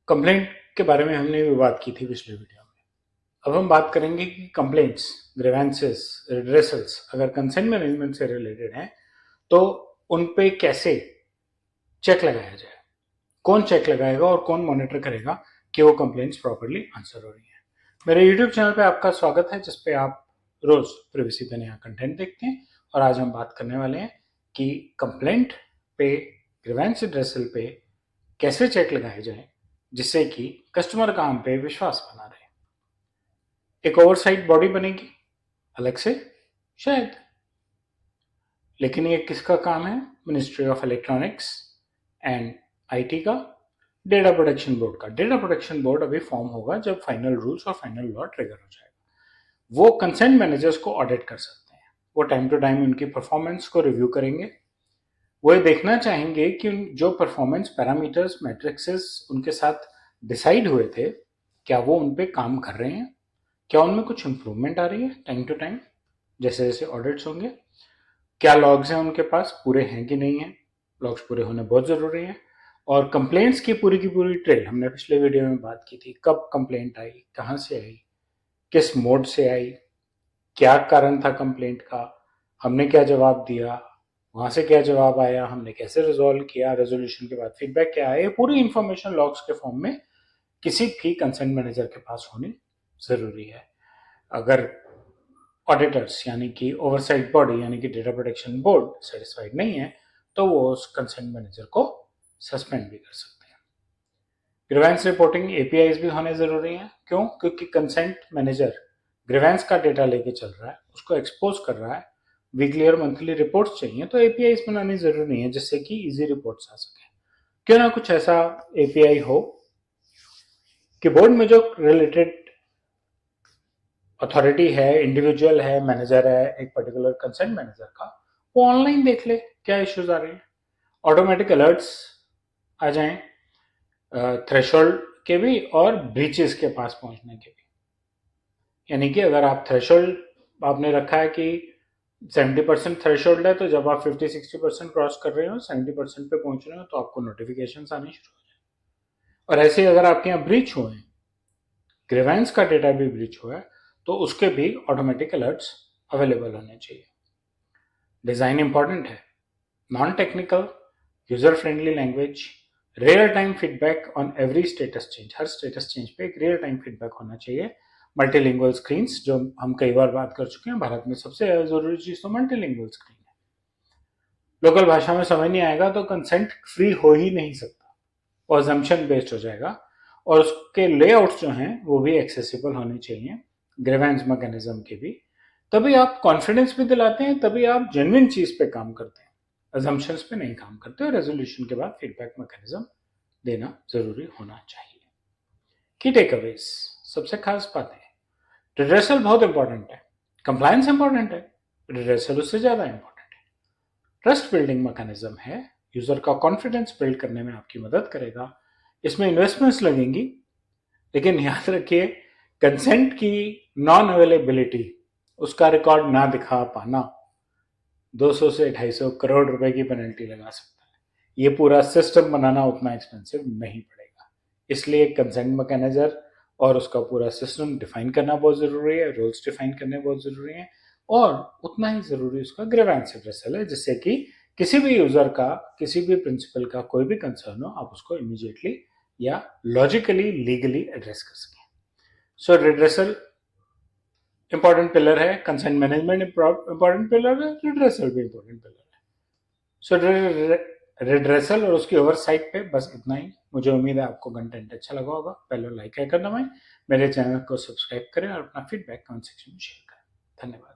Complaint के बारे में हमने भी बात की थी पिछले वीडियो में। अब हम बात करेंगे कि कंप्लेंट्स, ग्रीवेंसेस, रिड्रेसल्स अगर कंसेंट मैनेजमेंट से रिलेटेड हैं तो उन पे कैसे चेक लगाया जाए, कौन चेक लगाएगा और कौन मॉनिटर करेगा कि वो कंप्लेंट्स प्रॉपर्ली आंसर हो रही हैं। मेरे यूट्यूब चैनल पे आपका स्वागत है, जिसपे आप रोज प्रिवेसी पे नया कंटेंट देखते हैं। और आज हम बात करने वाले हैं कि कंप्लेंट पे, ग्रीवेंस रिड्रेसल पे कैसे चेक लगाए जाए जिससे कि कस्टमर काम पे विश्वास बना रहे। एक ओवरसाइट बॉडी बनेगी अलग से शायद, लेकिन ये किसका काम है? Ministry of electronics and IT का, डेटा प्रोटेक्शन बोर्ड का। डेटा प्रोटेक्शन बोर्ड अभी फॉर्म होगा जब फाइनल रूल्स और फाइनल लॉ ट्रिगर हो जाएगा। वो कंसेंट मैनेजर्स को ऑडिट कर सकते हैं। वो टाइम टू टाइम उनकी परफॉर्मेंस को रिव्यू करेंगे। वो ये देखना चाहेंगे कि जो परफॉर्मेंस पैरामीटर्स, मैट्रिक्सेस उनके साथ डिसाइड हुए थे, क्या वो उन पे काम कर रहे हैं, क्या उनमें कुछ इंप्रूवमेंट आ रही है टाइम टू टाइम जैसे जैसे ऑडिट्स होंगे। क्या लॉग्स हैं उनके पास, पूरे हैं कि नहीं है। लॉग्स पूरे होने बहुत ज़रूरी है। और कंप्लेंट्स की पूरी ट्रेल हमने पिछले वीडियो में बात की थी। कब कंप्लेंट आई, कहाँ से आई, किस मोड से आई, क्या कारण था कंप्लेंट का, हमने क्या जवाब दिया, वहाँ से क्या जवाब आया, हमने कैसे रिजॉल्व किया, रेजोल्यूशन के बाद फीडबैक क्या आया। ये पूरी इंफॉर्मेशन लॉग्स के फॉर्म में किसी भी कंसेंट मैनेजर के पास होनी ज़रूरी है। अगर ऑडिटर्स यानी कि ओवरसाइट बॉडी यानी कि डेटा प्रोटेक्शन बोर्ड सेटिस्फाइड नहीं है तो वो उस कंसेंट मैनेजर को सस्पेंड भी कर सकते हैं। ग्रीवेंस रिपोर्टिंग एपीआईज भी होने ज़रूरी हैं। क्यों? क्योंकि कंसेंट मैनेजर ग्रीवेंस का डेटा लेके चल रहा है, उसको एक्सपोज कर रहा है, वीकली और मंथली रिपोर्ट्स चाहिए, तो एपीआईज बनानी ज़रूरी है जिससे कि इजी रिपोर्ट्स आ सके। क्यों ना कुछ ऐसा एपीआई हो कि बोर्ड में जो रिलेटेड अथॉरिटी है, इंडिविजुअल है, मैनेजर है एक पर्टिकुलर कंसेंट मैनेजर का, वो ऑनलाइन देख ले क्या इश्यूज आ रहे हैं। ऑटोमेटिक अलर्ट्स आ जाएं थ्रेशोल्ड के भी और ब्रीचेस के पास पहुंचने के भी। यानी कि अगर आप थ्रेशोल्ड आपने रखा है कि 70% थ्रेशोल्ड है, तो जब आप 50-60% क्रॉस कर रहे हो, 70% पे पहुंच रहे हो, तो आपको नोटिफिकेशन आनी शुरू हो जाए। और ऐसे अगर आपके यहाँ ब्रीच हुए, ग्रीवेंस का डेटा भी ब्रीच हुआ है, तो उसके भी ऑटोमेटिक अलर्ट्स अवेलेबल होने चाहिए। डिज़ाइन इंपॉर्टेंट है, non technical, user friendly language, real time feedback on every status change. Her status change पे एक रियल टाइम फीडबैक होना चाहिए। मल्टीलिंगुअल स्क्रीन्स, जो हम कई बार बात कर चुके हैं, भारत में सबसे जरूरी चीज तो मल्टीलिंगुअल स्क्रीन है। लोकल भाषा में समझ नहीं आएगा तो कंसेंट फ्री हो ही नहीं सकता, वो अजम्पशन बेस्ड हो जाएगा। और उसके लेआउट्स जो हैं वो भी एक्सेसिबल होने चाहिए, ग्रीवेंस मैकेनिज्म के भी। तभी आप कॉन्फिडेंस भी दिलाते हैं, तभी आप जेन्युइन चीज पे काम करते हैं, अजम्पशंस पे नहीं काम करते। और रेजोल्यूशन के बाद फीडबैक मैकेनिज्म देना जरूरी होना चाहिए। की टेकअवेज, सबसे खास बात है, रिड्रेसल बहुत इंपॉर्टेंट है, कंप्लायंस इंपॉर्टेंट है, रिड्रेसल उससे ज्यादा इंपॉर्टेंट है। ट्रस्ट बिल्डिंग मैकेनिज्म है, यूजर का कॉन्फिडेंस बिल्ड करने में आपकी मदद करेगा। इसमें इन्वेस्टमेंट्स लगेंगी, लेकिन याद रखिए कंसेंट की नॉन अवेलेबिलिटी, उसका रिकॉर्ड ना दिखा पाना 200 से 250 करोड़ रुपए की पेनल्टी लगा सकता है। ये पूरा सिस्टम बनाना उतना एक्सपेंसिव नहीं पड़ेगा। इसलिए कंसेंट मैकेनिजर और उसका पूरा सिस्टम डिफाइन करना बहुत ज़रूरी है, रूल्स डिफाइन करने बहुत ज़रूरी है। और उतना ही ज़रूरी उसका ग्रीवेंस रिड्रेसल है, जिससे कि किसी भी यूज़र का, किसी भी प्रिंसिपल का कोई भी कंसर्न हो, आप उसको इमीडिएटली या लॉजिकली, लीगली एड्रेस कर सकें। सो रिड्रेसल इंपॉर्टेंट पिलर है, कंसेंट मैनेजमेंट इंपॉर्टेंट पिलर है, रिड्रेसल भी इंपॉर्टेंट पिलर है। सो रिड्रेसल और उसकी ओवरसाइट पे बस इतना ही। मुझे उम्मीद है आपको कंटेंट अच्छा लगा होगा। पहले लाइक कर दबाएं, मेरे चैनल को सब्सक्राइब करें और अपना फीडबैक कमेंट सेक्शन में शेयर करें। धन्यवाद।